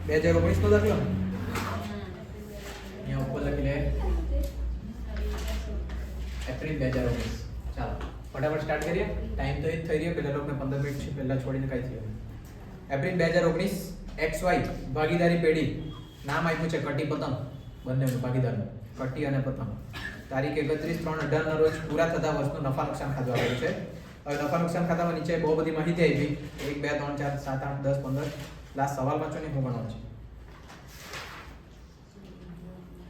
2019 નો દાખલો અહીંયા ઉપર લખી લે એપ્રિલ 2019. ચાલો ફટાફટ સ્ટાર્ટ કરીએ. ટાઈમ તો એ જ થઈ રહ્યો, પેલા લોકોને 15 મિનિટ છે પહેલા છોડીને કઈ થયું. એપ્રિલ 2019 XY ભાગીદારી પેઢી. નામ આપ્યું છે કટી પતંગ, બંનેનું ભાગીદારનું, કટી અને પતંગ. તારીખ 31/3/18 ના રોજ પૂરા થતા વર્ષનું નફા નુકસાન ખાતું આવેલું છે. હવે નફા નુકસાન ખાતામાં નીચે બહુ બધી માહિતી આપી, 1 2 3 4 7 8 10 15. લાસ્ટ સવાલ વાંચો ને હું ગણવાનું છે.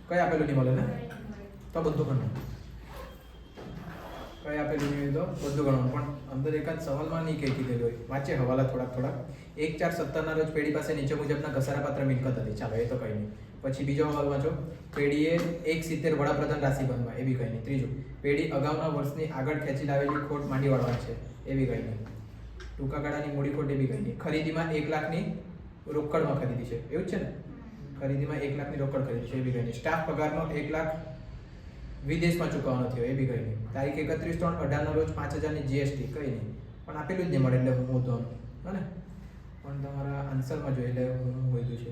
કઈ આપેલું નહીં મળે ને તો બધું ગણવાનું. કઈ આપેલું નહીં તો બધું ગણવાનું, પણ અંદર એકાદ સવાલમાં નહીં કઈ કીધેલું હોય. વાંચે હવાલા થોડાક 1/4/17 ના રોજ પેઢી પાસે નીચે મુજબના ઘસારાપાત્ર મિલકત હતી. ચાલો એ તો કઈ નહીં. પછી બીજો હવાલ વાંચો, પેઢીએ 1/70 વડાપ્રધાન રાશિ બંધમાં, એ બી કઈ નહીં. ત્રીજું, પેઢી અગાઉના વર્ષની આગળ ખેંચી લાવેલી ખોટ માંડી વાળવાની છે, એ બી કઈ નહીં. ટૂંકા ગાળાની મૂડી ખોટ, એ બી કઈ નહીં. ખરીદીમાં 1 લાખની રોકડમાં ખરીદી છે, એવું જ છે ને? ખરીદીમાં 1 લાખની રોકડ ખરીદી છે, એ બી કઈ નહીં. સ્ટાફ પગારનો 1 લાખ વિદેશમાં ચૂકવવાનો થયો, એ બી કઈ નહીં. તારીખ 31/3/18 ના રોજ 5000ની જીએસટી, કઈ નહીં. પણ આપેલું જ નહીં મળે એટલે હું તો ને પણ તમારા આન્સરમાં જોઈએ એટલે હું વધ્યું છે.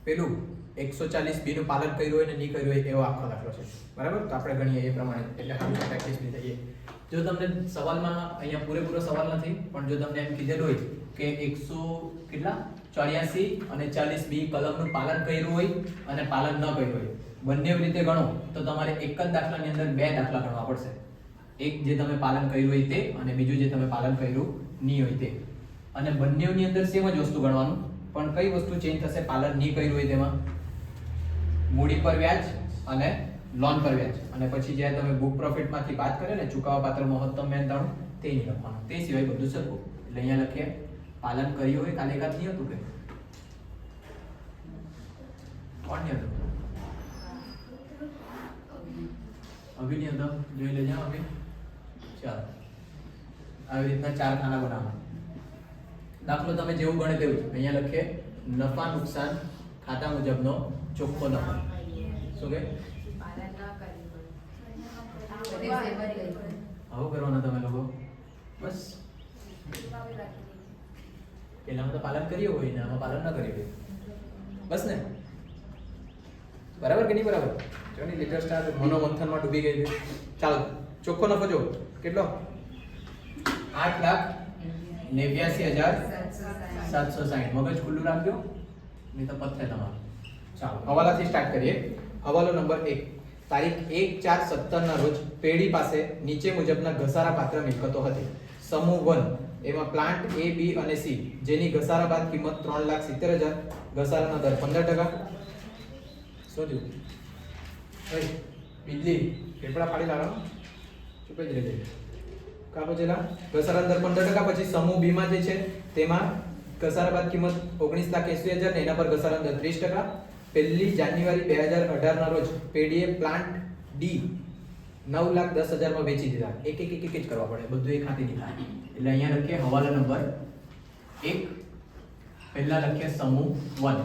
પેલું 140B નું પાલન કર્યું હોય ને નહીં કર્યું હોય એવો આખો દાખલો છે, બરાબર? તો આપણે ગણીએ એ પ્રમાણે, એટલે આપણે પ્રેક્ટિસ બી થઈએ. જો તમને સવાલમાં અહીંયા પૂરેપૂરો સવાલ નથી, પણ જો તમને એમ કીધેલું હોય કે 184 અને 40B કલમનું પાલન કર્યું હોય અને પાલન ન કર્યું હોય, બંને રીતે ગણો તો તમારે એક જ દાખલાની અંદર 2 દાખલા ગણવા પડશે. એક જે તમે પાલન કર્યું હોય તે, અને બીજું જે તમે પાલન કર્યું નહીં હોય તે. અને બંનેની અંદર સેમ જ વસ્તુ ગણવાનું, પણ કઈ વસ્તુ ચેન્જ થશે પાલન નહીં કર્યું હોય તેમાં? મૂડી પર વ્યાજ અને લોન પર વ્યાજ. અને પછી જ્યારે તમે બુક પ્રોફિટમાંથી બાદ કરે ને ચૂકવવા પાત્ર મહત્તમ મહેનતાણું, તે નહીં લખવાનું. તે સિવાય બધું સરખું. એટલે અહીંયા લખીએ પાલન કર્યું હોય, કાલે એકાદ નહીં હતું કે કોણ નહીં હતું? અભી નહીં હતો, જોઈ લેજો અભી. ચાલો આવી રીતના 4 ખાના બનાવવાના. દાખલો તમે જેવું ગણે તેવું જ અહીંયા લખીએ નફા નુકસાન ખાતા મુજબનો ચોખ્ખો નફો. શું કે આવું કરવાના તમે લોકો? બસ પેલામાં તો પાલન કર્યું હોય ને આમાં પાલન ન કર્યું હોય, બસ ને? બરાબર કે નહીં બરાબર? જો ની લિટર સ્ટાર મનોમંથનમાં ડૂબી ગઈ છે. ચાલો ચોખ્ખો નફો જો કેટલો? 8,89,760. મગજ ખુલ્લું રાખજો નહીં તો પથ્થર તમારો. ચાલો હવાલાથી સ્ટાર્ટ કરીએ. હવાલો નંબર 1. તારીખ 1/4/17 ના રોજ પેઢી પાસે નીચે મુજબના ઘસારા પાત્ર મિલકતો હતી. સમૂહ 1 એમાં પ્લાન્ટ A, B અને C જેની ઘસારા બાદ કિંમત 3,70,000, ઘસારાનો દર 15%. શું થયું? બિજલી ફેફડા ફાડી લાવવાનો, ચૂપ જ રહેજે. કા બચેલા ઘસારા દર 15%. પછી સમૂહ B માં જે છે તેમાં ઘસારા બાદ કિંમત 19,80,000 ને એના પર ઘસારા દર 30%. 1 જાન્યુઆરી 2018 ના રોજ પેઢીએ પ્લાન્ટ D 9,10,000 માં વેચી દીધા. એક જ કરવા પડે, બધું એક હાથે નહીં. એટલે અહીંયા લખીએ હવાલા નંબર 1. પહેલા લખીએ સમૂહ 1,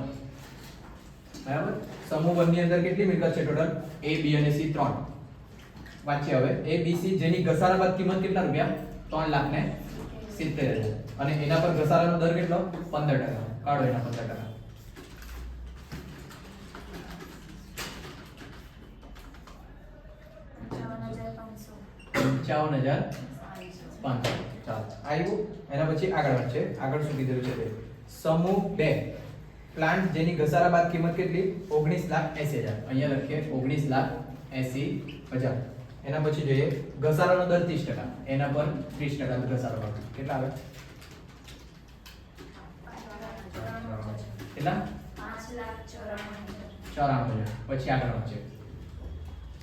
બરાબર? સમૂહ 1 ની અંદર કેટલી મિલકત છે ટોટલ? A, B અને C 3. વાંચીએ હવે A, B, C જેની ઘસારા બાદ કિંમત કેટલા રૂપિયા? 3,70,000. અને એના પર ઘસારાનો દર કેટલો? 15%. કાઢો એના 15%. ₹55,500. ચાલો આવ્યું. એના પછી આગળ વધશે. આગળ શું કીધેલું છે? સમૂહ 2 પ્લાન્ટ જેની ઘસારા બાદ કિંમત કેટલી? 19,80,000. અહીંયા લખીએ 19,80,000. એના પછી જોઈએ ઘસારાનો દર 30%. એના પર 30% ઘસારો આવે. કેટલા આવે? કેટલા? 5,94,000. પછી આગળ વધશે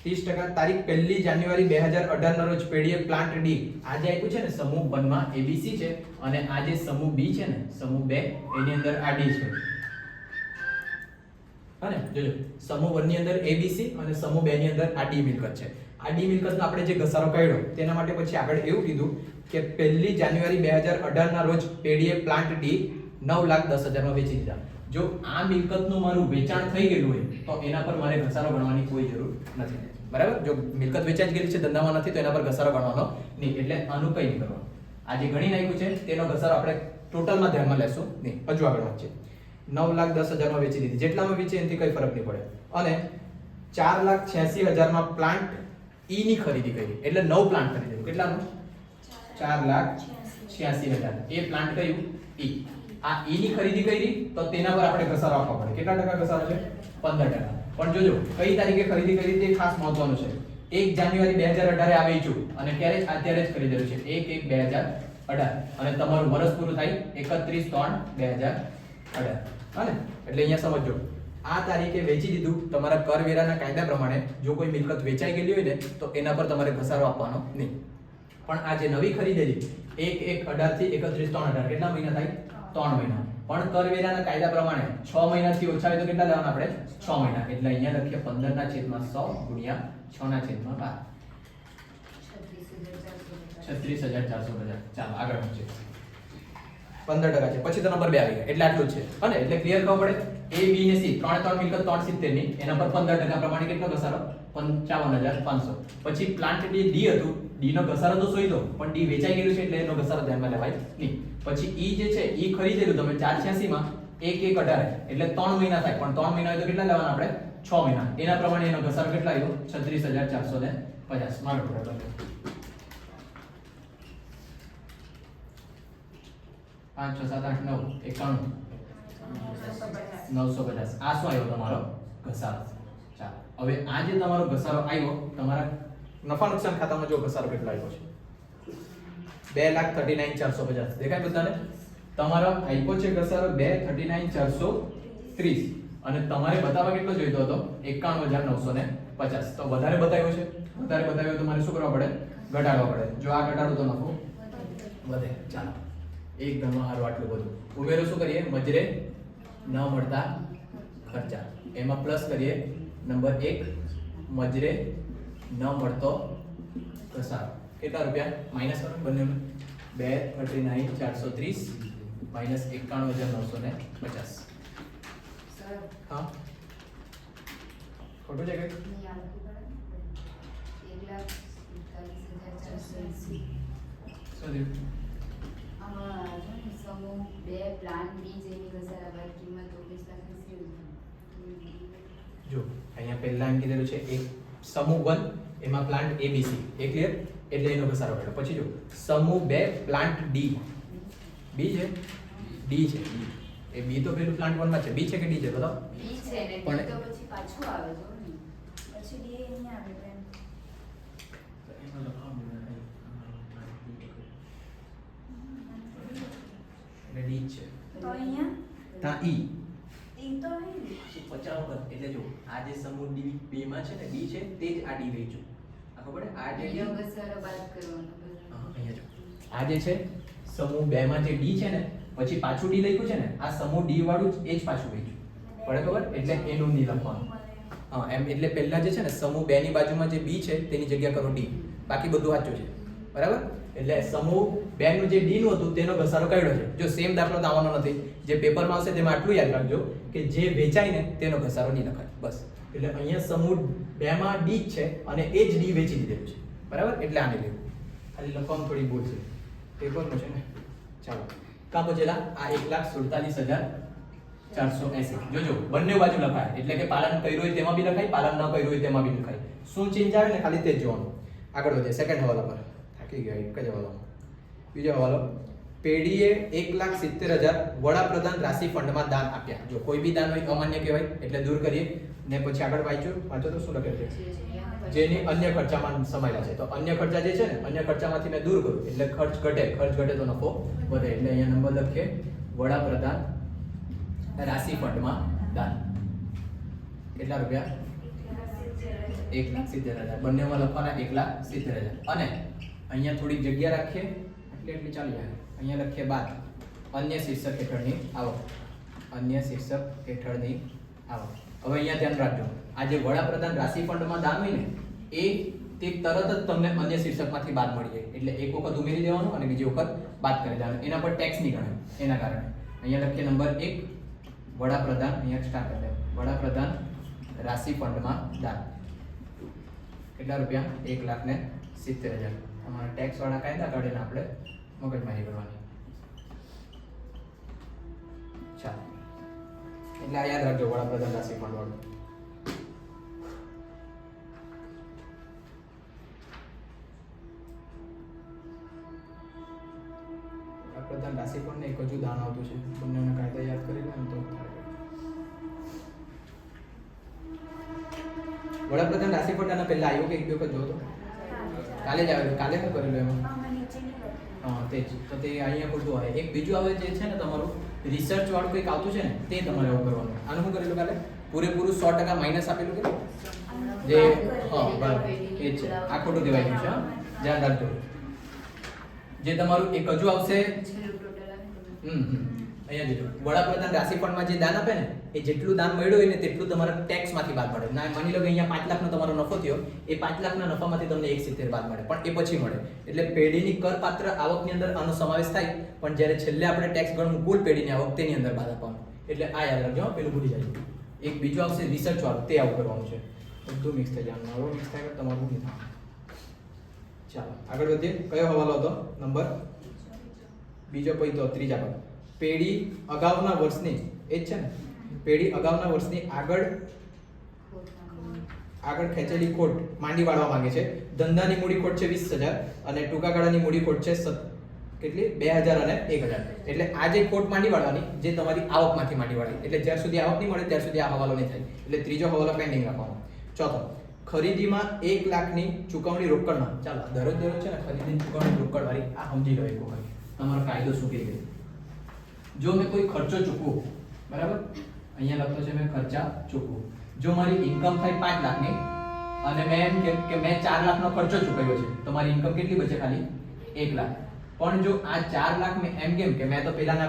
30%. તારીખ 1 જાન્યુઆરી 2018 ના રોજ પેઢીએ પ્લાન્ટ ડી, આજે આપ્યું છે ને સમૂહ 1 માં ABC છે, અને આ જે સમૂહ B છે ને સમૂહ 2 એની અંદર આ D છે. અને જોજો સમૂહ 1 ની અંદર ABC અને સમૂહ 2 ની અંદર આ D મિલકત છે. આ D મિલકતનો આપણે જે ઘસારો કાઢ્યો તેના માટે પછી આગળ એવું કીધું કે 1 જાન્યુઆરી 2018 ના રોજ પેઢીએ પ્લાન્ટ D 9,10,000 માં વેચી દીધા. જો આ મિલકતનું મારું વેચાણ થઈ ગયેલું હોય તો એના પર મારે ઘસારો ગણવાની કોઈ જરૂર નથી, બરાબર? જો મિલકત વેચાઈ ગયેલી છે, ધંધામાં નથી, તો એના પર ઘસારો ગણવાનો નહીં. એટલે આનું કંઈ નહીં કરવાનું. આ જે ગણી નાખ્યું છે તેનો ઘસારો આપણે ટોટલમાં ધ્યાનમાં લેશું નહીં. હજુ આગળ વધશે. 9,10,000 માં વેચી દીધી. જેટલામાં વેચી એનાથી કઈ ફરક નહીં પડે. અને 4,86,000 માં પ્લાન્ટ ઈ ની ખરીદી કરી એટલે નવ પ્લાન્ટ ખરીદ્યું. કેટલાનું? 4,86,000. એ પ્લાન્ટ કયું? ઈ. આ ઈ ની ખરીદી કરી તો તેના પર આપણે ઘસારો આપવો પડે. કેટલા ટકા ઘસારો છે? 15%. પણ જોજો કઈ તારીખે ખરીદી કરી તે ખાસ મહત્વનું છે. 1 જાન્યુઆરી 2018 આ વેચ્યું અને ક્યારે? અત્યારે જ ખરીદેલું છે 1/1/2018 અને તમારું વર્ષ પૂરું થાય 31/3/2018. હા ને? એટલે અહીંયા સમજો આ તારીખે વેચી દીધું. તમારા કરવેરાના કાયદા પ્રમાણે જો કોઈ મિલકત વેચાઈ ગયેલી હોય ને તો એના પર તમારે ઘસારો આપવાનો નહીં. પણ આ જે નવી ખરીદેલી 1/1/18 થી 31/3/18 કેટલા મહિના થાય? 3 મહિના. પણ કરવેરાના કાયદા પ્રમાણે 6 મહિનાથી ઓછા હોય તો કેટલા લેવાના આપણે? 6 મહિના. એટલે અહીંયા લખીએ 15/100 ગુણ્યા 6/12. 36,450. ચાલો આગળ વધીએ. 15% છે. પછી તો નંબર 2 આવી ગયા. એટલે આટલું જ છે. અને એટલે ક્લિયર ખબર પડે A B ને C ત્રણ મિલકત 370 ની એના પર 15% પ્રમાણે કેટલો ઘસારો? 55,500. પછી પ્લાન્ટ D હતું. D નો ઘસારો તો શોધી દો પણ D વેચાઈ ગયેલું છે એટલે એનો ઘસારો ધ્યાનમાં લેવાય નહીં. પછી E જે છે E ખરીદેલું તમે 486 માં 1/1/18 એટલે 3 મહિના થાય. પણ 3 મહિના હોય તો કેટલા લેવાના આપણે? 6 મહિના. એના પ્રમાણે એનો ઘસારો કેટલા આવ્યો? 36,450. મારો બરાબર 5 6 7 8 9 91 950. આ શું આવ્યો તમારો ઘસારો? ચાલો હવે આ જે તમારો ઘસારો આવ્યો તમારા નફા નુકસાન ખાતામાં જો ઘસારો કેટલો આવ્યો છે? 2,39,450. દેખાય બધાને? તમારો આપ્યો છે ઘસારો 2,39,430 અને તમારે બતાવવા કેટલો જોઈતો હતો? 51,950. તો વધારે બતાવ્યો છે. વધારે બતાવ્યો તો મારે શું કરવા પડે? ઘટાડવા પડે. જો આ ઘટાડો તો નફો વધે. ચાલો એક ગણમાં હારું આટલું બધું ઉમેરો શું કરીએ? મજરે ન મળતા ખર્ચા. એમાં પ્લસ કરીએ નંબર 1 મજરે ન મળતો ઘસારો. કેટલા રૂપિયા? માઈનસ કરો બંને. 2,39,430 માઈનસ 51,950. હા ખોટું છે કે? શું થયું? સમૂહ 2 પ્લાન બી જેની ઘસારા બાદ કિંમત 19,80,000. જો અહીંયા પહેલા એમ કીધેલું છે એક સમૂહ 1 એમાં પ્લાન્ટ ABC એ ક્લિયર એટલે એનો ઘસારો કાઢો. પછી જો સમૂહ 2 પ્લાન્ટ D B છે D છે B. એ B તો પેલું પ્લાન્ટ 1 માં છે. B છે કે D છે બતાવો? બી છે ને પણ ડી તો પછી પાછું આવે જો ને પછી ડી અહીંયા આવે તો એમ એટલે D છે. તો અહીંયા તા E ઈ તો અહીં 50 વખત. એટલે જો આ જે સમૂહ D 2 માં છે ને D છે તે જ આ D વેચ્યું. આ ખબર છે? આ જે બીજો ઘસારો બાદ કરવાનો અહીંયા જો આ જે છે સમૂહ 2 માં જે D છે ને પછી પાછું D લખ્યું છે ને આ સમૂહ D વાળું જ એ જ પાછું વેચ્યું. પડે ખબર? એટલે એનું નહીં લખવાનું. હા એમ એટલે પહેલા જે છે ને સમૂહ 2 ની બાજુમાં જે B છે તેની જગ્યા કરો D. બાકી બધું સાચું છે. બરાબર? એટલે સમૂહ 2 નું જે D નું હતું તેનો ઘસારો કાઢ્યો છે. જો સેમ દાખલો તો આવવાનો નથી. જે પેપરમાં આવશે તેમાં આટલું યાદ રાખજો કે જે વેચાય ને તેનો ઘસારો નહીં લખાય. બસ. એટલે અહીંયા સમૂહ 2 માં D જ છે અને એ જ D વેચી દીધેલું છે. બરાબર? એટલે આને લેવું. ખાલી લખવામાં થોડી ભૂલ છે. પેપરનું છે ને. ચાલો. કા બચેલા આ 1,47,480. જોજો બંને બાજુ લખાય એટલે કે પાલન કર્યું હોય તેમાં બી લખાય, પાલન ન કર્યું હોય તેમાં બી લખાય. શું ચેન્જ આવે ને ખાલી તે જ જોવાનું. આગળ વધીએ સેકન્ડ હવાલા પર. થાકી ગયા એક જ હવાલો. બીજો હવાલો પેઢીએ 1,70,000 વડાપ્રધાન રાશિ ફંડમાં દાન આપ્યા. જો કોઈ બી દાન હોય અમાન્ય કહેવાય એટલે દૂર કરીએ ને પછી આગળ વાંચો તો શું લખેલું છે? જેની અન્ય ખર્ચામાં સમાયેલા છે. તો અન્ય ખર્ચા જે છે ને અન્ય ખર્ચામાંથી મેં દૂર કરું એટલે ખર્ચ ઘટે તો નફો વધે. એટલે અહીંયા નંબર લખીએ વડાપ્રધાન રાશિ ફંડમાં દાન. કેટલા રૂપિયા? 1,70,000. બંનેમાં લખવાના 1,70,000. અને અહીંયા થોડી જગ્યા રાખીએ એટલી ચાલી જાય. અહીંયા લખીએ બાદ અન્ય શીર્ષક હેઠળની આવક. અન્ય શીર્ષક હેઠળની આવક. હવે અહીંયા ધ્યાન રાખજો આ જે વડાપ્રધાન રાશિ ફંડમાં દાન હોય ને એ તે તરત જ તમને અન્ય શીર્ષકમાંથી બાદ મળી જાય. એટલે એક વખત ઉમેરી દેવાનું અને બીજી વખત બાદ કરી દેવાનું. એના પર ટેક્સ નહીં ગણે. એના કારણે અહીંયા લખીએ નંબર 1 વડાપ્રધાન. અહીંયા સ્ટાર્ટ કરી દે વડાપ્રધાન રાશિ ફંડમાં દાન. કેટલા રૂપિયા? 1,70,000. તમારા ટેક્સ વાળા કાયદા કાઢીને આપણે મગજમારી કરવાની. ચાલો એટલે આ યાદ રાખજો વડાપ્રધાન રાશિફળ વાળું. વડાપ્રધાન રાશિફળ ને એક હજુ દાન આવતું છે, બંનેના કાયદા યાદ કરી લે ને તો થાય. વડાપ્રધાન રાશિફળ આના પહેલા આવ્યો કે એક બે વખત જોયો તો? કાલે જ આવેલું. કાલે શું કરેલું એમાં? હા તે જ. તો તે અહીંયા ખોટું આવે. એક બીજું આવે જે છે ને તમારું રિસર્ચ વાળું કંઈક આવતું છે ને તે તમારે એવું કરવાનું. આનું શું કરેલું કાલે? પૂરેપૂરું 100% માઇનસ આપેલું કે જે હા બરાબર એ જ છે. આ ખોટું દેવાઈ ગયું છે. હા ધ્યાન રાખજો. જે તમારું એક હજુ આવશે અહીંયા જોજો. વડાપ્રધાન રાશિફળમાં જે દાન આપે ને એ જેટલું દાન મળ્યું હોય ને તેટલું તમારા ટેક્સમાંથી બાદ મળે. ના માની લો કે અહીંયા 5 લાખનો તમારો નફો થયો, એ 5 લાખના નફામાંથી તમને 170 બાદ મળે, પણ એ પછી મળે. એટલે પેઢીની કરપાત્ર આવકની અંદર આનો સમાવેશ થાય, પણ જ્યારે છેલ્લે આપણે ટેક્સ ગણવું કુલ પેઢીની આવક તેની અંદર બાદ આપવાનું. એટલે આ યાદ રાખજો, પેલું ભૂલી જાય. એક બીજું આવશે રિસર્ચ વાળું, તે આવું કરવાનું છે. બધું મિક્સ થઈ જવાનું. આવો મિક્સ થાય તમારું નહીં થાય. ચાલો આગળ વધીએ. કયો હવાલો હતો? નંબર બીજો પછી તો ત્રીજા પર. પેઢી અગાઉના વર્ષની એ જ છે ને, પેઢી અગાઉના વર્ષની આગળ ખેંચેલી ખોટ માંડી વાળવા માંગે છે. ધંધાની મૂડી ખોટ છે 20,000 અને ટૂંકા ગાળાની મૂડી ખોટ છે કેટલી 2,000 અને 1,000. એટલે આ જે ખોટ માંડી વાળવાની જે તમારી આવકમાંથી માંડી વાળાય. એટલે જ્યાર સુધી આવક નહીં મળે ત્યાર સુધી આ હવાલો નહીં થાય. એટલે ત્રીજો હવાલો પેન્ડિંગ રાખવાનો. ચોથો, ખરીદીમાં 1 લાખની ચૂકવણી રોકડમાં. ચાલો દરરોજ છે ને ખરીદીની ચૂકવણી રોકડ વાળી આ સમજી લો એક વખત. તમારો કાયદો શું કહે છે? જો મેં કોઈ ખર્ચો ચૂકવું, બરાબર, અહીંયા લખતો છે મેં ખર્ચા ચૂકવું. જો મારી ઇન્કમ થાય 5 લાખની અને મેં એમ કે મેં 4 લાખનો ખર્ચો ચૂકવ્યો છે, તો મારી ઇન્કમ કેટલી બચે? ખાલી 1 લાખ. પણ જો આ 4 લાખ મેં એમ કેમ કે મેં તો પેલા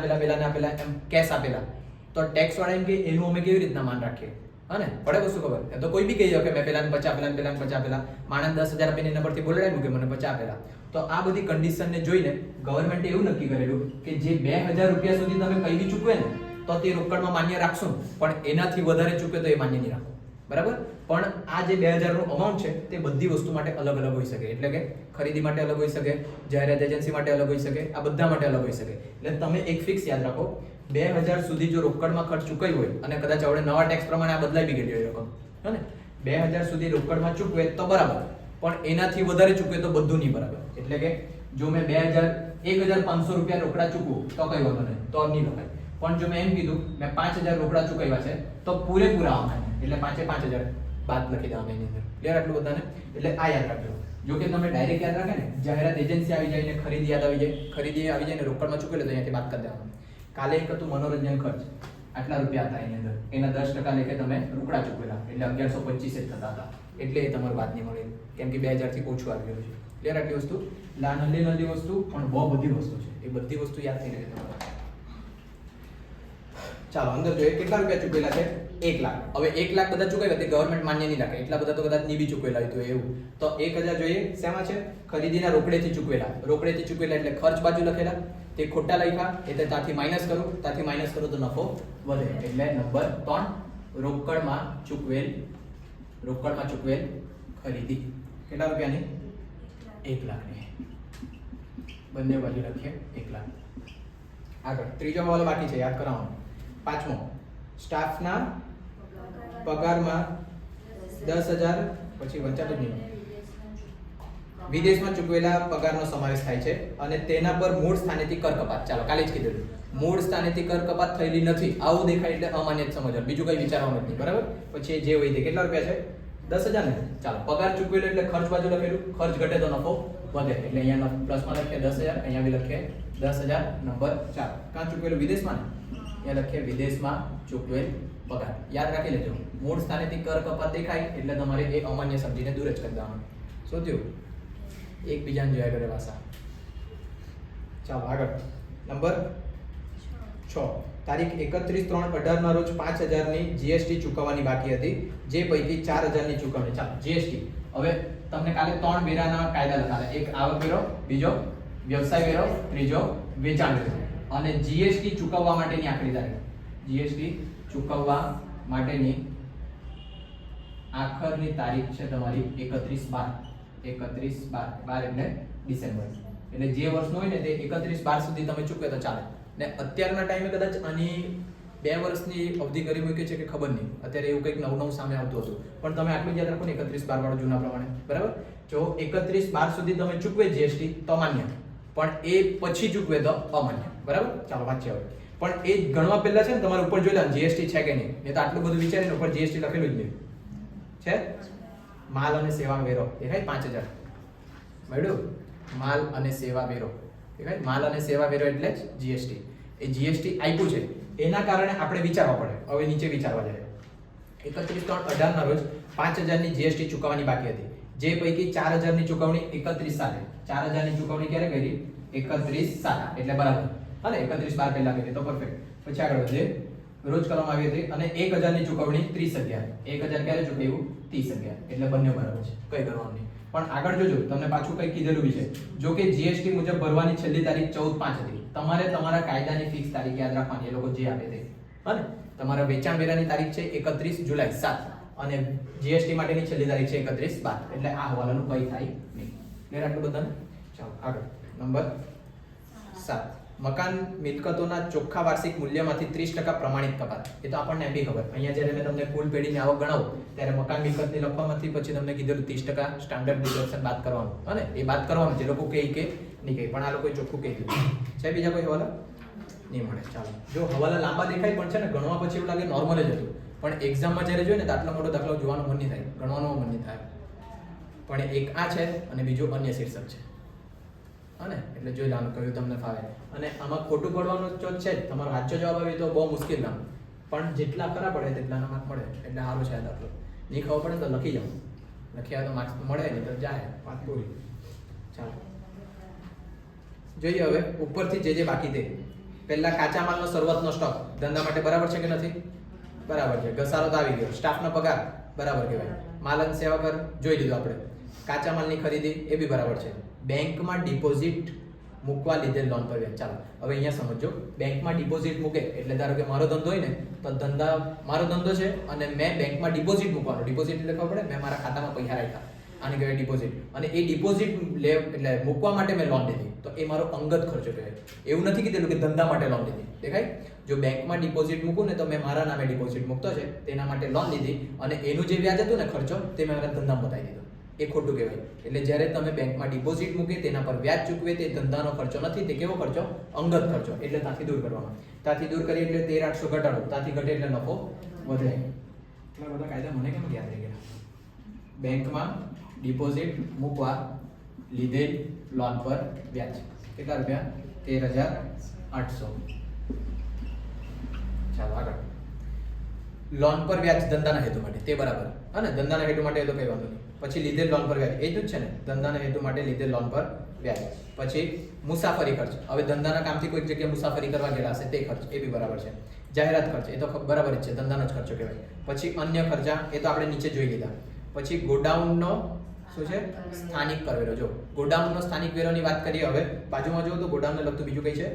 એમ કેશ આપેલા, તો ટેક્સ વાળા એમ કે એનું અમે કેવી રીતના માન રાખીએ? હા ને, પડે વસ્તુ ખબર. એ તો કોઈ બી કહી કે મેં પેલાને 50 આપેલા, માણસ 10,000 આપીને એના પરથી બોલાવ્યું કે મને 50 આપેલા. તો આ બધી કન્ડિશનને જોઈને ગવર્મેન્ટે એવું નક્કી કરેલું કે જે 2,000 રૂપિયા સુધી તમે કઈ બી ચૂકવે ને તો તે રોકડમાં માન્ય રાખશું, પણ એનાથી વધારે ચૂકવે તો એ માન્ય નહીં રાખો. બરાબર? પણ આ જે 2,000 નું અમાઉન્ટ છે તે બધી વસ્તુ માટે અલગ અલગ હોઈ શકે. એટલે કે ખરીદી માટે અલગ હોઈ શકે, જાહેરાત એજન્સી માટે અલગ હોઈ શકે, આ બધા માટે અલગ હોઈ શકે. એટલે તમે એક ફિક્સ યાદ રાખો, 2,000 સુધી જો રોકડમાં ખર્ચ ચૂકવ્યો હોય અને કદાચ હવે નવા ટેક્સ પ્રમાણે આ બદલાઈ બી ગઈ હોય રકમ, હે ને, 2,000 સુધી રોકડમાં ચૂકવે તો બરાબર, પણ એનાથી વધારે ચૂકવે તો બધું નહીં બરાબર. એટલે કે જો મેં 1,500 રૂપિયા રોકડા ચૂકવું તો કઈ વાંધો નહીં, તો નહીં લખાય. પણ જો મેં એમ કીધું મેં 5,000 રોકડા ચૂકવ્યા છે તો પૂરેપૂરા આવવાના, એટલે 5,000 બાદ લખી દેવાના એની અંદર. ક્લિયર આટલું બધાને? એટલે આ યાદ રાખજો. જો કે તમે ડાયરેક્ટ યાદ રાખે ને, જાહેરાત એજન્સી આવી જાય ને ખરીદી યાદ આવી જાય, ખરીદી આવી જાય ને રોકડમાં ચૂકવે તો અહીંયાથી બાદ કરી દેવાનું. કાલે એક હતું મનોરંજન ખર્ચ, આટલા રૂપિયા હતા એની અંદર, એના 10% લેખે તમે રોકડા ચૂકવેલા, એટલે 1125 જ થતા હતા. એટલે એ તમારું વાત નહીં મળે, કેમ કે 2,000 થી ઓછું આવી ગયું છે. ક્લિયર આટલી વસ્તુ? નાની વસ્તુ પણ બહુ બધી વસ્તુ છે, એ બધી વસ્તુ યાદ થઈ રહે તમારે. ચાલો અંદર જોઈએ કેટલા રૂપિયા ચૂકવેલા છે? 1 લાખ. હવે 1 લાખ બધા ચૂકવ્યા તે ગવર્મેન્ટ માન્ય નહીં રાખે, એટલા બધા તો કદાચ નહીં બી ચૂકવેલા હોય તો એવું. તો 1,000 જોઈએ શેમાં છે? ખરીદીના રોકડેથી ચૂકવેલા. રોકડેથી ચૂકવેલા એટલે ખર્ચ બાજુ લખેલા, તે ખોટા લખ્યા એટલે ત્યાંથી માઇનસ કરું તો નફો વધે. એટલે નંબર 3 રોકડમાં ચૂકવેલ ખરીદી કેટલા રૂપિયાની? 1 લાખની. બંને બાજુ લખીએ 1 લાખ. આગળ ત્રીજો હવાલો બાકી છે, યાદ કરાવવાનો. 5મો, સ્ટાફના પગારમાં 10,000 પછી વંચાતું નહીં, વિદેશમાં ચૂકવેલા પગારનો સમાવેશ થાય છે અને તેના પર મૂળ સ્થાનેથી કર કપાત. ચાલો કાલે જ કીધું, મૂળ સ્થાનેથી કર કપાત થયેલી નથી આવું દેખાય એટલે અમાન્ય જ સમજવાનું, બીજું કઈ વિચારવાનું નથી. બરાબર? પછી જે હોય તે કેટલા રૂપિયા છે? 10,000 ને. ચાલો પગાર ચૂકવેલો એટલે ખર્ચ બાજુ લખેલું, ખર્ચ ઘટે તો નફો વધે, એટલે અહીંયા પ્લસમાં લખીએ 10,000, અહીંયા બી લખીએ 10,000. નંબર 4 કાં ચૂકવેલું? વિદેશમાં ને, અહીંયા લખીએ વિદેશમાં ચૂકવેલ પગાર. યાદ રાખી લેજો, મૂળ સ્થાનેથી કર કપાત દેખાય એટલે તમારે એ અમાન્ય સમજીને દૂર જ કરી દેવાનું. શું થયું? એકબીજાને જોયા કરે ભાષા. ચાલો આગળ નંબર 6, તારીખ 31/3/18 ના રોજ 5,000 ની જીએસટી ચૂકવવાની બાકી હતી, જે પૈકી 4,000 ની ચૂકવણી. ચાલો જીએસટી, હવે તમને કાલે 3 વેરાના કાયદા લખાયા, એક આવક વેરો, બીજો વ્યવસાય વેરો, ત્રીજો વેચાણ વેરો. અને જીએસટી ચૂકવવા માટેની આખરી તારીખ, જીએસટી ચૂકવવા માટેની આખરની તારીખ છે તમારી 31/12 એટલે ડિસેમ્બર. એટલે જે વર્ષનો હોય ને તે 31/12 સુધી તમે ચૂકવે તો ચાલે. ને અત્યારના ટાઈમે કદાચ આની 2 વર્ષની અવધિ કરી મૂકી છે કે ખબર નહીં, અત્યારે એવું કંઈક નવું સામે આવતું હતું, પણ તમે આટલું યાદ રાખો ને 31/12 વાળો જૂના પ્રમાણે, બરાબર? જો 31/12 સુધી તમે ચૂકવે જીએસટી તો માન્ય, પણ એ પછી ચૂકવે તો અમાન્ય, બરાબર? ચાલો વાંચીએ હવે. પણ એ ગણવા પહેલા છે ને તમારે ઉપર જોઈ લેવાનું જીએસટી છે કે નહીં, નહીં તો આટલું બધું વિચારીને ઉપર જીએસટી લખેલું જ નહીં છે. માલ અને સેવા વેરો દેખાય 5000 મળ્યું. માલ અને સેવા વેરો દેખાય. માલ અને સેવા વેરો એટલે જ જીએસટી. એ જીએસટી આપ્યું છે એના કારણે આપણે વિચારવા પડે. હવે નીચે વિચારવા જાય. 31/3/18 ના રોજ 5000 ની જીએસટી ચૂકવવાની બાકી હતી, જે પૈકી 4000 ની ચૂકવણી 31/7 4000 ની ચૂકવણી ક્યારે કરી? 31/7 એટલે બરાબર. અને 31/12 પહેલા કરી તો પરફેક્ટ. પછી આગળ વધીએ. રોજ કરવામાં આવી હતી અને 1000 ની ચૂકવણી 30/11 1000 ક્યારે ચૂકવ્યું? 30/11 એટલે બંને બરાબર છે, કઈ કરવાનું નહીં. પણ આગળ જોજો, તમને પાછું કઈ કીધેલું બી છે. જો કે જીએસટી મુજબ ભરવાની છેલ્લી તારીખ 14/5 હતી. તમારે તમારા કાયદાની ફિક્સ તારીખ યાદ રાખવાની, એ લોકો જે આપે તે. હા ને? તમારા વેચાણ વેરાની તારીખ છે 31 જુલાઈ 7 અને જીએસટી માટેની છેલ્લી તારીખ છે 31/12 એટલે આ હવાલાનું કઈ થાય નહીં. ક્લિયર આટલું બધાને? ચાલો આગળ. નંબર 7, મકાન મિલકતોના ચોખ્ખા વાર્ષિક મૂલ્યમાંથી 30% પ્રમાણિત કપાત. એ તો આપણને બી ખબર. અહીંયા જ્યારે મેં તમને કુલ પેઢીની આવક ગણાવો ત્યારે મકાન મિલકતની લખવામાંથી પછી તમને કીધેલું 30% સ્ટાન્ડર્ડ ડિડક્શન બાદ કરવાનું. અને એ બાદ કરવાનું, જે લોકો કહે કે નહીં કહે, પણ આ લોકોએ ચોખ્ખું કહી દીધું છે. બીજા કોઈ હવાલા નહીં મળે. ચાલો, જો હવાલા લાંબા દેખાય પણ છે ને ગણવા પછી એવું લાગે નોર્મલ જ હતું, પણ એક્ઝામમાં જ્યારે જોઈએ ને તો આટલો મોટો દાખલો જોવાનું મન નહીં થાય, ગણવાનું મન નહીં થાય. પણ એક આ છે અને બીજું અન્ય શીર્ષક છે. હા ને? એટલે જોઈ લેવાનું કયું તમને ફાવે. અને આમાં ખોટું પડવાનું તો છે જ. તમારો સાચો જવાબ આવે તો બહુ મુશ્કેલ કામ, પણ જેટલા ખરા પડે તેટલાના માર્ક મળે એટલે સારું છે આ દાખલો. નહીં ખબર પડે તો લખી જાઓ, લખ્યા તો માર્ક્સ મળે, નહીં તો જાય વાત પૂરી. ચાલો જોઈએ હવે ઉપરથી જે બાકી તે. પહેલા કાચા માલનો શરૂઆતનો સ્ટોક ધંધા માટે બરાબર છે કે નથી? બરાબર છે. ઘસારો તો આવી ગયો. સ્ટાફનો પગાર બરાબર કહેવાય. માલ અને સેવા કર જોઈ લીધું આપણે. કાચા માલની ખરીદી એ બી બરાબર છે. બેંકમાં ડિપોઝિટ મૂકવા લીધેલ લોન પર વ્યાજ. ચાલો હવે અહીંયા સમજો. બેંકમાં ડિપોઝિટ મૂકે એટલે ધારો કે મારો ધંધો હોય ને તો મારો ધંધો છે અને મેં બેંકમાં ડિપોઝિટ મૂકવાનો. ડિપોઝિટ એટલે ખબર પડે, મેં મારા ખાતામાં પૈસા રાખ્યા, આને કહેવાય ડિપોઝિટ. અને એ ડિપોઝિટ એટલે મૂકવા માટે મેં લોન લીધી તો એ મારો અંગત ખર્ચો કહેવાય. એવું નથી કીધેલું કે ધંધા માટે લોન લીધી. દેખાય? જો બેંકમાં ડિપોઝિટ મૂકું ને તો મેં મારા નામે ડિપોઝિટ મૂકતો છે, તેના માટે લોન લીધી અને એનું જે વ્યાજ હતું ને ખર્ચો તે મેં મારા ધંધામાં બતાવી દીધો. એ ખોટું કહેવાય. એટલે જ્યારે તમે બેંકમાં ડિપોઝિટ મૂકે તેના પર વ્યાજ ચૂકવે તે ધંધાનો ખર્ચો નથી, તે કેવો ખર્ચો? અંગત ખર્ચો. એટલે ત્યાંથી દૂર કરવાનો. ત્યાંથી દૂર કરી એટલે 13,800 ઘટાડો, ત્યાંથી ઘટે એટલે નફો વધે. એટલા બધા કાયદા મને કેમ યાદ રહી ગયા? બેંકમાં ડિપોઝિટ મૂકવા લીધેલ લોન પર વ્યાજ કેટલા રૂપિયા? 13,800. ચાલો આગળ. લોન પર વ્યાજ ધંધાના હેતુ માટે, તે બરાબર. હા ને? ધંધાના હેતુ માટે એ તો કઈ વાંધો નહીં. પછી લીધેલ લોન પર વ્યાજ, એ જ છે ને? ધંધાના હેતુ માટે લીધેલ લોન પર વ્યાજ. પછી મુસાફરી ખર્ચ. હવે ધંધાના કામથી કોઈક જગ્યાએ મુસાફરી કરવા ગયેલા હશે તે ખર્ચ, એ બી બરાબર છે. જાહેરાત ખર્ચ એ તો બરાબર જ છે, ધંધાનો જ ખર્ચો કહેવાય. પછી અન્ય ખર્ચા એ તો આપણે નીચે જોઈ લીધા. પછી ગોડાઉનનો શું છે? સ્થાનિક કરવેરો. જો ગોડાઉનનો સ્થાનિક વેરોની વાત કરીએ હવે બાજુમાં જો તો ગોડાઉનને લગતું બીજું કઈ છે?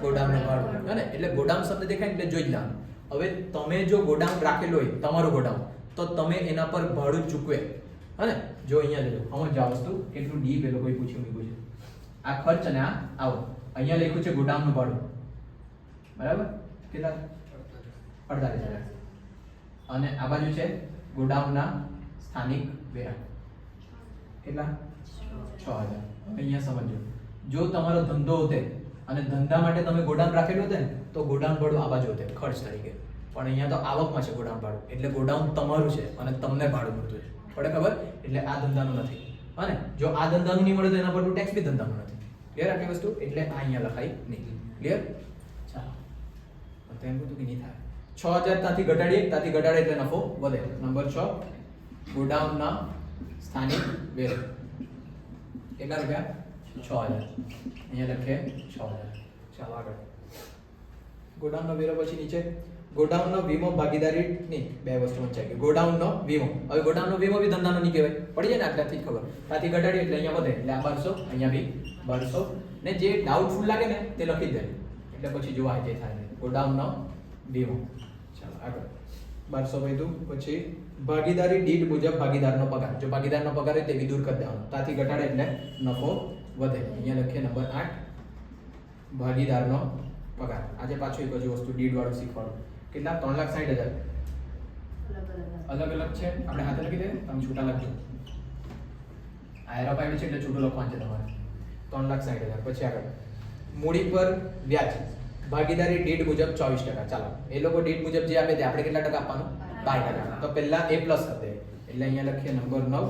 ગોડાઉનનું ભાડું. હે ને? એટલે ગોડાઉન શબ્દ દેખાય એટલે જોઈ જ લેવાનું. હવે તમે જો ગોડાઉન રાખેલું હોય, તમારું ગોડાઉન, તો તમે એના પર ભાડું ચૂકવે. હા ને? જો અહીંયા જોજો, સમજ આ વસ્તુ કેટલું ડીપ એ લોકોએ પૂછ્યું છે. આ ખર્ચ અને આ આવો. અહીંયા લખ્યું છે ગોડાઉનનું ભાડું, બરાબર? કેટલા? 48,000. અને આ બાજુ છે ગોડાઉનના સ્થાનિક વેરા, કેટલા? 6,000. અહીંયા સમજો, જો તમારો ધંધો હોતે અને ધંધા માટે તમે ગોડાઉન રાખેલું હોતે ને તો ગોડાઉન ભાડું આ બાજુ હોતે ખર્ચ તરીકે. પણ અહીંયા તો આવકમાં છે ગોડાઉન ભાડું, એટલે ગોડાઉન તમારું છે અને તમને ભાડું મળતું છે. પડે ખબર? એટલે આ ધંધાનું નથી. હા ને? જો આ ધંધાનું નહીં મળે તો એના પરનું ટેક્સ બી ધંધાનું નથી. ક્લિયર આટલી વસ્તુ? એટલે આ અહીંયા લખાય નહીં. ક્લિયર? ચાલો તો એમ બધું કે નહીં થાય. 6,000 ત્યાંથી ઘટાડીએ, ત્યાંથી ઘટાડે એટલે નફો વધે. નંબર 6, ગોડાઉનના સ્થાનિક વેરો કેટલા રૂપિયા? 6,000. અહીંયા લખીએ 6,000. ચાલો આગળ. ગોડાઉનનો વેરો પછી નીચે ગોડાઉનનો વીમો ભાગીદારીની બે વસ્તુ વચ્ચે કે ગોડાઉનનો વીમો. હવે ગોડાઉનનો વીમો બી ધંધાનો નહીં કહેવાય. પડી જાય ને આટલાથી જ ખબર. ત્યાંથી ઘટાડીએ એટલે અહીંયા વધે એટલે આ 1200, અહીંયા બી 1200. ને જે ડાઉટફુલ લાગે ને તે લખી દે એટલે પછી જોવા જે થાય. ગોડાઉનનો વીમો. ચાલો આગળ. 1200 વધ્યું. પછી ભાગીદારી દીઠ મુજબ ભાગીદારનો પગાર. જો ભાગીદારનો પગાર હોય તે બી દૂર કરી દેવાનો. ત્યાંથી ઘટાડે એટલે નફો વધે. અહીંયા લખીએ નંબર 8, ભાગીદારનો પગાર. આજે પાછું એક હજુ વસ્તુ દીઠ વાળું શીખવાડું કેટલા 3,60,000 અલગ અલગ અલગ છે. આપણે હાથે લખી દે, તમે છૂટા લખજો. આ એરો પાડી છે એટલે છૂટું લખવાનું છે તમારે. 3,60,000. પછી આગળ મૂડી પર વ્યાજ ભાગીદારી દીઠ મુજબ 24%. ચાલો એ લોકો દીઠ મુજબ જે આપે તે આપણે કેટલા ટકા આપવાનું? 12%. તો પહેલા એ પ્લસ હતી એટલે અહીંયા લખીએ નંબર 9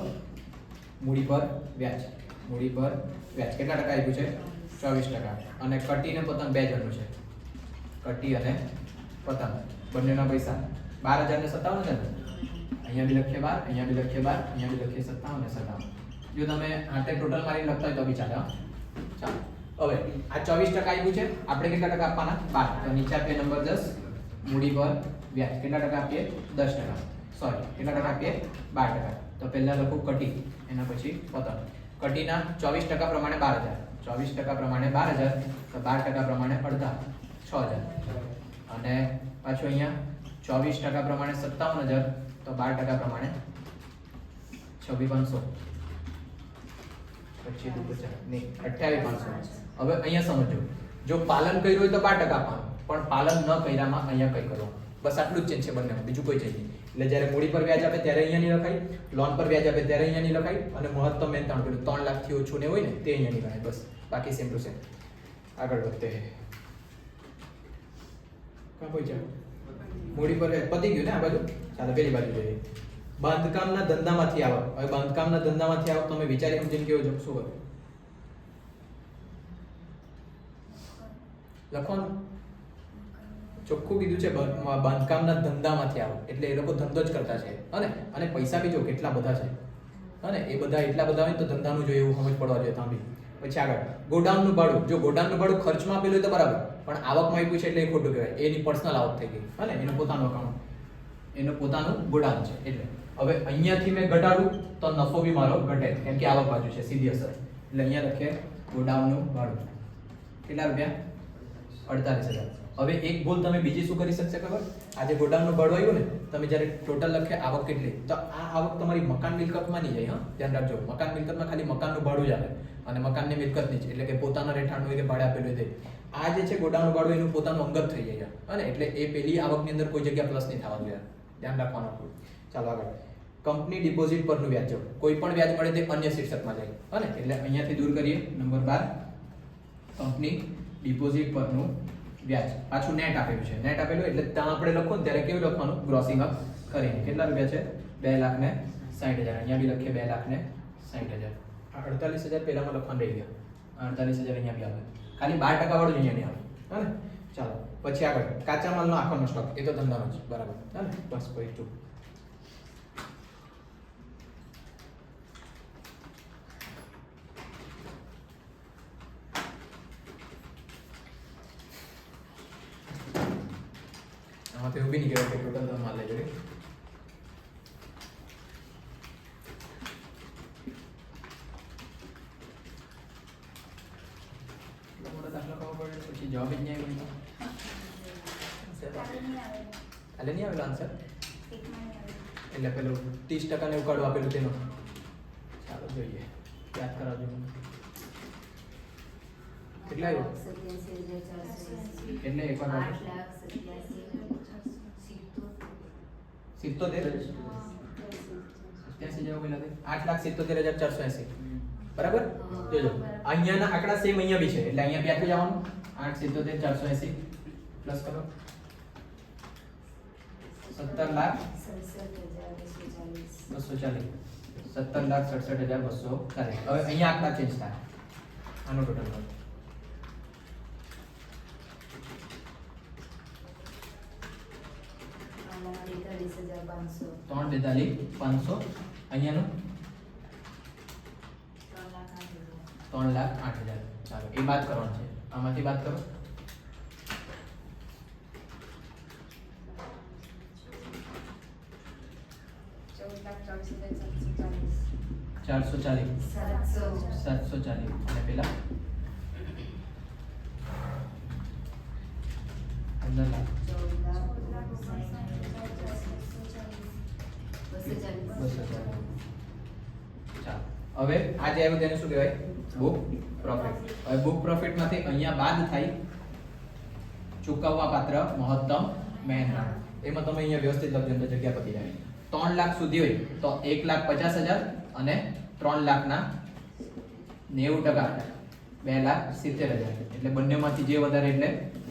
મૂડી પર વ્યાજ. મૂડી પર વ્યાજ કેટલા ટકા આપ્યું છે? 24%. અને કટી અને પતંગ બે જણનું છે. કટી અને પતંગ બંનેના પૈસા 12,000 ને 57 છે ને? અહીંયા બી લખીએ 12, અહીંયા બી લખીએ 12, અહીંયા બી લખીએ 57 ને 57. જો તમે હાથે ટોટલ મારીને લખતા હોય તો બી ચાલે. ચાલો હવે આ 24% આપ્યું છે, આપણે કેટલા ટકા આપવાના? 12. તો નીચે આપીએ નંબર 10 મૂડી પર વ્યાજ કેટલા ટકા આપીએ? 10%. સોરી કેટલા ટકા આપીએ? 12%. તો પહેલા લખું કટી, એના પછી પતંગ. કટીના 24% પ્રમાણે 12,000, 24% પ્રમાણે 12,000, તો 12% પ્રમાણે અડધા 6,000. અને પાછું અહીંયા 24% પ્રમાણે 57,000, તો 12% પ્રમાણે 26,500. પછી 28,500. હવે અહીંયા સમજો, જો પાલન કર્યું હોય તો 12% આપવાનું, પણ પાલન ન કર્યામાં અહીંયા કઈ કરવાનું. બસ આટલું જ ચેન્જ છે બંનેમાં, બીજું કોઈ ચેન્જ નહીં. એટલે જ્યારે મૂડી પર વ્યાજ આપે ત્યારે અહીંયા નહીં લખાય, લોન પર વ્યાજ આપે ત્યારે અહીંયા નહીં લખાય, અને મહત્તમ મેં 3 લાખથી ઓછું ને હોય ને તે અહીંયા નહીં ગણાય. બસ બાકી સેમ ટુ સેમ. આગળ વધતે કાં કોઈ છે? મૂડી પર પતી ગયું ને આ બાજુ. ચાલો પેલી બાજુ જોઈએ. બાંધકામના ધંધામાંથી આવક. હવે બાંધકામના ધંધામાંથી આવક તમે વિચારી સમજીને કેવો છો? શું કરો લખવાનું? ચોખ્ખું કીધું છે બાંધકામના ધંધામાંથી આવક, એટલે એ લોકો ધંધો જ કરતા છે. અને પૈસા બી જો કેટલા બધા છે, અને એ બધા એટલા બધા હોય તો ધંધાનું જોઈએ એવું સમજ પડવા જોઈએ તાંબી. પછી આગળ ગોડાઉનનું ભાડું. જો ગોડાઉનનું ભાડું ખર્ચમાં આપેલું હોય તો બરાબર, પણ આવકમાં આપ્યું છે એટલે એ ખોટું કહેવાય. એની પર્સનલ આવક થઈ ગઈ, અને એનું પોતાનું અકાઉન્ટ, એનું પોતાનું ગોડાઉન છે. એટલે હવે અહીંયાથી મેં ઘટાડું તો નફો બી મારો ઘટે, કેમ કે આવક બાજુ છે, સીધી અસર. એટલે અહીંયા લખીએ ગોડાઉનનું ભાડું કેટલા રૂપિયા? 48,000. હવે એક ભૂલ તમે બીજી શું કરી શકશે ખબર? આ જે ગોડાઉનનું ભાડું આવ્યું ને, તમે જ્યારે ટોટલ લખે આવક કેટલી, તો આ આવક તમારી મકાન મિલકતમાં નહીં જાય. હા, ધ્યાન રાખજો. મકાન મિલકતમાં ખાલી મકાનનું ભાડું જ આવે, અને મકાનની મિલકત નહીં, એટલે કે પોતાના રહેઠાણ હોય કે ભાડે આપેલું હોય તે. આ જે છે ગોડાઉનનું ભાડું એનું પોતાનું અંગત થઈ જાય, અને એટલે એ પેલી આવકની અંદર કોઈ જગ્યા પ્લસ નહીં થવાનું, યાર ધ્યાન રાખવાનું આપણું. ચાલો આગળ. કંપની ડિપોઝિટ પરનું વ્યાજ. કોઈ પણ વ્યાજ મળે તે અન્ય શીર્ષકમાં જાય, અને એટલે અહીંયાથી દૂર કરીએ નંબર 12 કંપની ડિપોઝિટ પરનું વ્યાજ. પાછું નેટ આપેલું છે, નેટ આપેલું એટલે ત્યાં આપણે લખો ને ત્યારે કેવું લખવાનું? ગ્રોસિંગ અપ કરીને. કેટલા રૂપિયા છે? 2,60,000. અહીંયા બી લખીએ 2,60,000. 48,000 પહેલામાં લખવાનું રહી ગયા, 48,000 અહીંયા બી આવે. ખાલી 12% વાળું જ અહીંયા નહીં આવે. હા ને? ચાલો પછી આગળ. કાચા માલનો આખોનો સ્ટોક, એ તો ધંધાનો જ બરાબર. હા ને? બસ કોઈ ચૂક. આમાં તો એવું બી નહીં કહેવાય કે ટોટલ તમે માલ લેજો. પછી જવાબ જ નહીં આવ્યો. કાલે નહીં આવેલો આન્સર, એટલે પેલું 30% ને ઉકાળવા આપેલું તેનો. ચાલો જોઈએ, યાદ કરાવજો. કેટલા આવ્યો? એટલે એક વાર 8,77,480. બરાબર? જોજો અહીંયાના આંકડા સેમ અહીંયા બી છે, એટલે અહીંયા બી આખું જવાનું 8,77,480 પ્લસ કરો 17,240. 17,67,240. હવે અહીંયા આંકડા ચેન્જ થાય. આનો ટોટલ કરો. ત્રણ 43,500. અહીંયાનું 3,08,000. ચાલો એ બાદ કરવાનું છે, આમાંથી બાદ કરો. ₹440. 740. અને પેલા 15,00,000. 240. ચાલો હવે આ જે આવ્યું તેને શું કહેવાય? Book profit. હવે બુક પ્રોફિટ માંથી અહીંયા બાદ થાય ચૂકવવા પાત્ર મહત્તમ મેન નાણું. એમાં તમે અહીંયા વ્યવસ્થિત લખજો તો જગ્યા પતી જાય. 3 લાખ સુધી હોય તો 1,50,000 અને 3 લાખના 90%, 2,70,000. એટલે બંનેમાંથી જે વધારે એટલે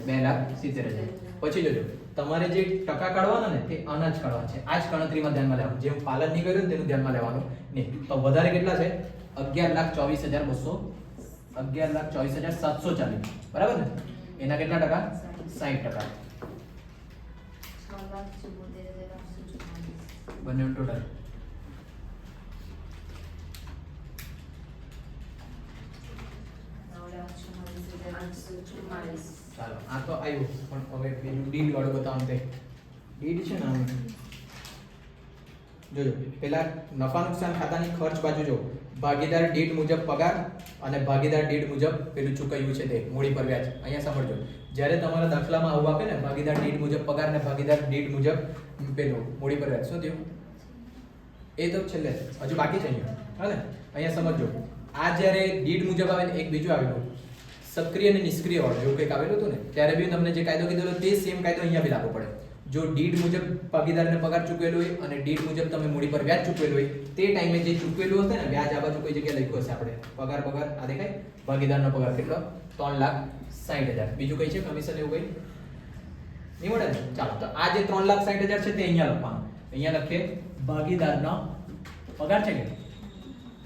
2,70,000. પછી જોજો તમારે જે ટકા કાઢવાના ને તે અનાજ કાઢવાના છે. આ જ ગણતરીમાં ધ્યાનમાં લેવાનું. જેમ પાલન નહીં કર્યું ને તેનું ધ્યાનમાં લેવાનું નહીં. તો વધારે કેટલા છે? 11,24,200, 11,24,740. બરાબર ને? એના કેટલા ટકા? 60%. 6,74,844. બંને ટોટલ ચાલો આ તો આવ્યું. પણ હવે પેલું ડીડ વાળું બતાવવાનું તે ડીડ છે ને આમ જોજો. પેલા નફા નુકસાન ખાતાની ખર્ચ બાજુ જો ભાગીદાર દીઠ મુજબ પગાર અને ભાગીદાર દીઠ મુજબ પેલું ચૂકવ્યું છે તે મૂડી પર વ્યાજ. અહીંયા સમજો જ્યારે તમારા દાખલામાં આવું આપે ને ભાગીદાર દીઠ મુજબ પગાર અને ભાગીદાર દીઠ મુજબ પેલું મૂડી પર વ્યાજ, શું થયું? એ તો છેલ્લે હજુ બાકી છે અહીંયા. હાલે અહીંયા સમજો આ જ્યારે દીઠ મુજબ આવે ને એક બીજું આવેલું સક્રિય અને નિષ્ક્રિય વાળું એવું કંઈક આવેલું હતું ને ત્યારે બી તમને જે કાયદો કીધેલો તે સેમ કાયદો અહીંયા બી લાગુ પડે. જો દીઠ મુજબ ભાગીદારને પગાર ચૂકવેલો હોય અને દીઠ મુજબ તમે મૂડી પર વ્યાજ ચૂકવેલું હોય તે ટાઈમે જે ચૂકવેલું હશે ને વ્યાજ આ બાજુ કોઈ જગ્યાએ લખ્યું હશે આપણે પગાર આ દેખાય ભાગીદારનો પગાર કેટલો? 3,60,000. બીજું કઈ છે કમિશન એવું કઈ નહીં મળે ને? ચાલો તો આ જે 3,60,000 છે તે અહીંયા લખવાનું. અહીંયા લખીએ ભાગીદારનો પગાર છે કે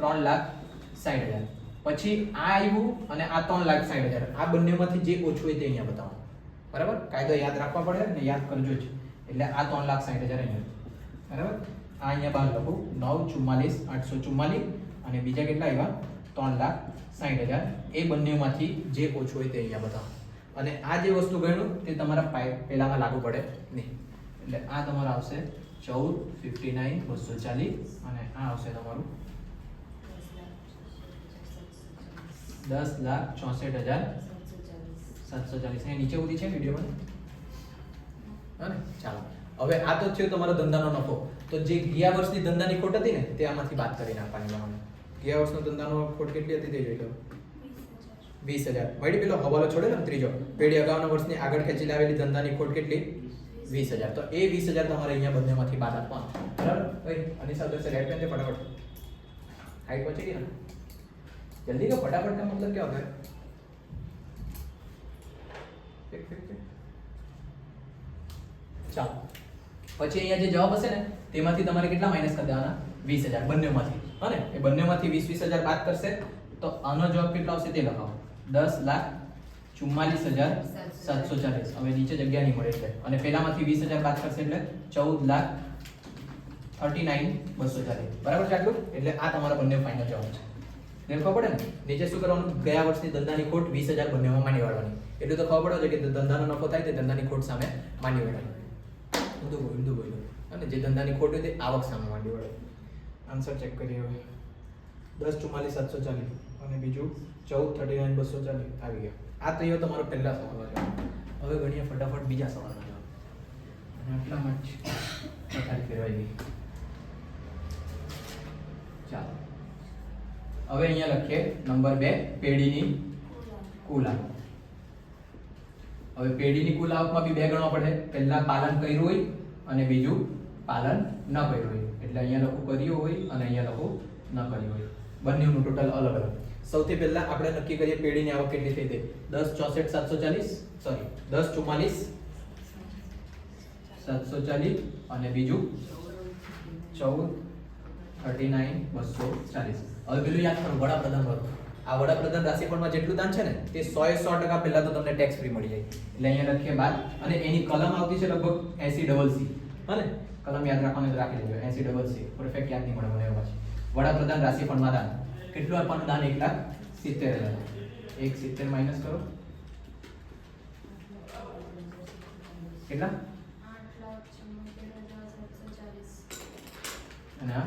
3,60,000. પછી આ આવ્યું અને આ 3,60,000. આ બંનેમાંથી જે ઓછું હોય તે અહીંયા બતાવો. બરાબર? કાયદો યાદ રાખવા પડે ને યાદ કરજો જ. એટલે આ 3,60,000 અહીંયા. બરાબર? આ અહીંયા બહાર લખું 9,44,844 અને બીજા કેટલા આવ્યા? 3,60,000. એ બંનેમાંથી જે ઓછું હોય તે અહીંયા બતાવો. અને આ જે વસ્તુ ગણ્યું તે તમારા પેલામાં લાગુ પડે નહીં. એટલે આ તમારું આવશે 14,59,240 અને આ આવશે તમારું 10,64,740. અહીં નીચે સુધી છે વિડીયોમાં હા ને? ચાલો હવે આ તો થયો તમારો ધંધાનો નફો. તો જે ગયા વર્ષની ધંધાની ખોટ હતી ને તે આમાંથી બાદ કરી નાખવાની તમારે. ગયા વર્ષનો ધંધાનો ખોટ કેટલી હતી તે જોઈ લો. 20,000 મળી. પેલો હવાલો છોડે ને ત્રીજો પેઢી અગાઉના વર્ષની આગળ ખેંચી લાવેલી ધંધાની ખોટ કેટલી? 20,000. તો એ 20,000 તમારે અહીંયા બંનેમાંથી બાદ આપવાના. બરાબર? ભાઈ અનિશા દોસ્ત રાઈટ પેન છે ફટાફટ. હાઈટ પહોંચી ગઈ ને? जल्दी का फटाफट का मतलब क्या होता है? ચાલો પછી અહીંયા જે જવાબ હશે ને તેમાંથી તમારે કેટલા માઈનસ કરી દેવાના? 20,000 બંનેમાંથી. હા ને? એ બંનેમાંથી 20,000 બાદ કરશે તો આનો જવાબ કેટલો આવશે તે લખાવો. 10,44,740. હવે નીચે જગ્યા નહીં મળે એટલે. અને પેલામાંથી 20,000 બાદ કરશે એટલે 14,39,240. બરાબર છે આટલું? એટલે આ તમારા બંને ફાઇનલ જવાબ છે. ખબર પડે ને? નીચે શું કરવાનું? ગયા વર્ષની ધંધાની ખોટ 20,000 બંનેમાં માની વાળવાની. એટલું તો ખબર પડે છે કે ધંધાનો નફો થાય તે ધંધાની ખોટ સામે માની વાળવાની. ઊંધું બોલ્યું. અને જે ધંધાની ખોટ હોય તે આવક સામે માની વાળે. આન્સર ચેક કરીએ હવે. 10,44,740 અને બીજું 14,39,240 આવી ગયા. આ તો એ તમારો પહેલા સવાલ હતો. હવે ગણીએ ફટાફટ બીજા સવાલનો જવાબ. અને આટલામાં જ પથારી ફેરવાઈ ગઈ. ચાલો હવે અહીંયા લખીએ નંબર 2 પેઢીની કુલ આવક. હવે પેઢીની કુલ આવકમાં બી બે ગણવા પડે. પહેલા પાલન કર્યું હોય અને બીજું પાલન ન કર્યું હોય. એટલે અહીંયા લખું કર્યું હોય અને અહીંયા લખું ન કર્યું હોય. બંનેનું ટોટલ અલગ અલગ. સૌથી પહેલા આપણે નક્કી કરીએ પેઢીની આવક કેટલી થઈ તે 10,64,740 સોરી 10,44,740 અને બીજું 14,39,240. હવે પેલું યાદ કરો વડાપ્રધાન વર્ગ. આ વડાપ્રધાન રાશિફળમાં જેટલું દાન છે ને તે 100% પહેલા તો તમને ટેક્સ ફ્રી મળી જાય. એટલે અહીંયા લખીએ બાદ અને એની કલમ આવતી છે લગભગ 80CC. હા ને? કલમ યાદ રાખવાનું રાખી લેજો 80CC. પરફેક્ટ યાદ નહીં મળે મને એવું પાછું. વડાપ્રધાન રાશિફળમાં દાન કેટલું આપવાનું? દાન 1,70,000. 1,70 માઈનસ કરો કેટલા? 8,74,740. અને આ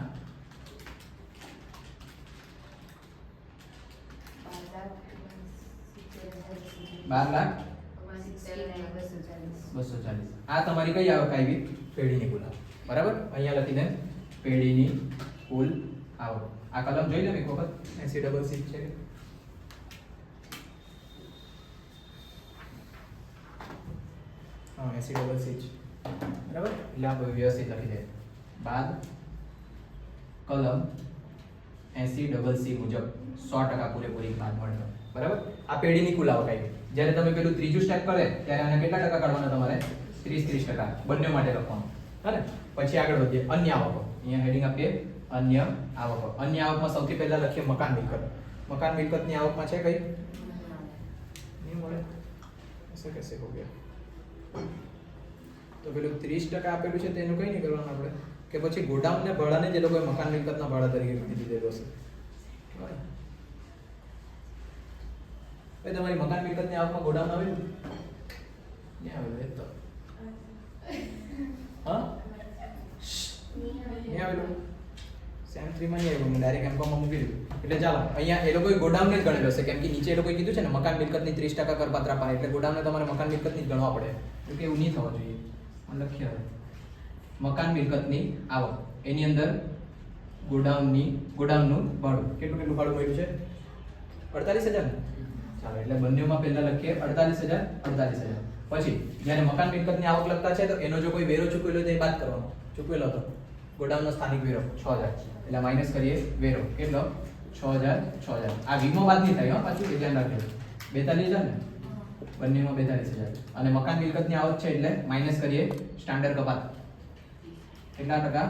12,62,40. આ તમારી કઈ આવક આવી? પેઢીની કુલ આવક. બરાબર? અહીંયા લખી દે પેઢીની કુલ આવક. આ કલમ જોઈ લો એક વખત 80CC છે. હા 80CC. બરાબર, એટલે આ બધું વ્યવસ્થિત લખી દે. બાદ કલમ 80cc મુજબ 100% પૂરેપૂરી બાદ મળે. બરાબર, આ પેઢીની કુલ આવક આવી. જ્યારે તમે પેલું ત્રીજું સ્ટેપ કરે ત્યારે આના કેટલા ટકા કાઢવાના તમારે? 30% બંને માટે લખવાનું. હે ને? પછી આગળ વધીએ અન્ય આવકો. અહીંયા હેડિંગ આપીએ અન્ય આવકો. અન્ય આવકમાં સૌથી પહેલા લખીએ મકાન મિલકત. મકાન મિલકતની આવકમાં છે કઈ? નહીં મળે. ऐसे कैसे हो गया? તો પેલું 30% આપેલું છે તેનું કઈ નહીં કરવાનું આપણે, કે પછી ગોડાઉન ને ભાડાને જે લોકોએ મકાન મિલકતના ભાડા તરીકે કીધી દીધેલું હશે. બરાબર, ભાઈ તમારી મકાન મિલકતની આવકમાં ગોડાઉન આવેલું? નહીં આવેલું એ તો. હા, નહીં આવેલું. સેમ 3 માં નહીં આવ્યું, ડાયરેક્ટ એમ કોમમાં મૂકી દીધું. એટલે ચાલો અહીંયા એ લોકોએ ગોડાઉન ને જ ગણેલો હશે, કેમ કે નીચે એ લોકોએ કીધું છે ને મકાન મિલકતની 30% કરપાત્ર અપાય, એટલે ગોડાઉનને તમારે મકાન મિલકતની જ ગણવા પડે. એટલે એવું નહીં થવું જોઈએ. લખીએ હવે મકાન મિલકતની આવક, એની અંદર ગોડાઉનનું ભાડું કેટલું ભાડું મળ્યું છે? 48,000 ને? ચાલો એટલે બંનેમાં પહેલા લખીએ 48,000. પછી જ્યારે મકાન મિલકતની આવક લખતા છે તો એનો જો કોઈ વેરો ચૂકવેલો હોય તો એ બાદ કરવાનો. ચૂકવેલો હતો ગોડાઉનનો સ્થાનિક વેરો 6,000, એટલે માઈનસ કરીએ વેરો કેટલો? 6,000. આ વીમો બાદ નહીં થાય હો, પાછું એ ધ્યાન રાખજો. 42,000 ને? બંનેમાં 42,000. અને મકાન મિલકતની આવક છે એટલે માઈનસ કરીએ સ્ટાન્ડર્ડ કપાત. કેટલા ટકા?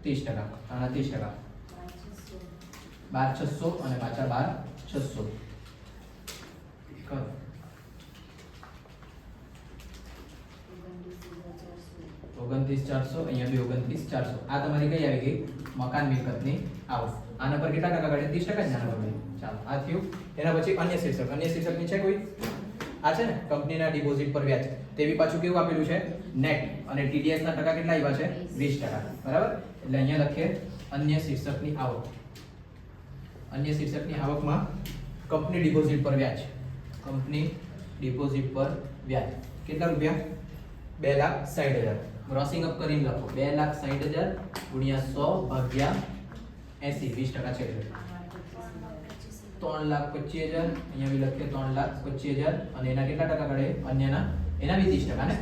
30%. આના 30%. 12,600 અને પાછા 12,600. કરો 29,400. અહીંયા બી 29,400. આ તમારી કઈ આવી ગઈ? મકાન મિલકતની આવક. આના પર કેટલા ટકા કાઢે? 30% જ આના પર. ચાલો આ થયું. એના પછી અન્ય શીર્ષક. અન્ય શીર્ષકની છે કોઈ? આ છે ને કંપનીના ડિપોઝિટ પર વ્યાજ. તેવી પાછું કેવું આપેલું છે? નેટ. અને ટીડીએસ ના ટકા કેટલા આવ્યા છે? 20%. બરાબર, એટલે અહીંયા લખીએ અન્ય શીર્ષકની આવક. અન્ય શીર્ષકની આવકમાં કંપની ડિપોઝિટ પર વ્યાજ. કંપની ડિપોઝિટ પર વ્યાજ કેટલા રૂપિયા? 2,60,000. ક્રોસિંગ અપ કરીને લખો 2,60,000 ગુણ્યા 100 ભાગ્યા 80, 20% છે એટલે 3,25,000. અહીંયા બી લખીએ 3,25,000. અને એના કેટલા ટકા કાઢે? અન્યના એના બી 30% ને?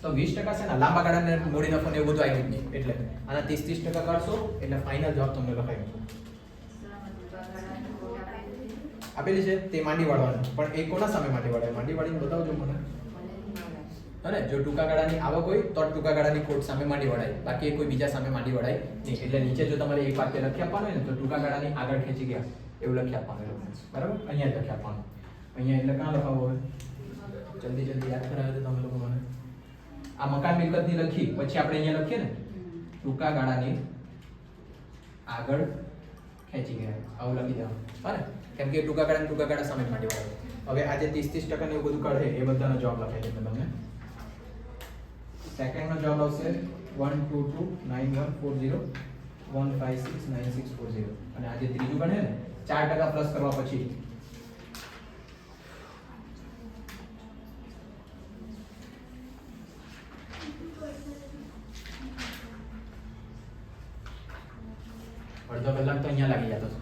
તો 20% છે ને લાંબા ગાળાને મૂડી નફો ને એવું બધું આવી જ નહીં, એટલે આના 30% કાઢશો એટલે ફાઇનલ જવાબ તમને લખાઈ આપેલી છે તે માંડી વાળવાનું. પણ એ કોના સામે માંડી વાળાય? માંડી વાળીને બતાવજો મને. અને જો ટૂંકા ગાળાની આવક હોય તો ટૂંકા ગાળાની ખોટ સામે માંડી વળાય, બાકી કોઈ બીજા સામે માંડી વળાય નહીં. એટલે નીચે જો તમારે એક વાક્ય લખી આપવાનું હોય ને તો ટૂંકા ગાળાની આગળ ખેંચી ગયા એવું લખી આપવાનું. બરાબર, અહીંયા જ લખી આપવાનું. અહીંયા એટલે ક્યાં લખાવો હોય? જલ્દી યાદ કરાવે તો તમે લોકો મને. આ મકાન મિલકતની લખી પછી આપણે અહીંયા લખીએ ને ટૂંકા ગાળાની આગળ ખેંચી ગયા, આવું લખી દેવાનું. હા ને? કેમ કે ટૂંકા ગાળા સામે માંડી વળાય. હવે આજે 30% ને એવું બધું કાઢે એ બધાનો જવાબ લખાઈ દે તમને. સેકન્ડ નો જવાબ આવશે 1229140 1569640. અને આજે ત્રીજું ગણે ને 4% પ્લસ કરવા પછી અડધો કલાક તો અહીંયા લાગી જતો છે.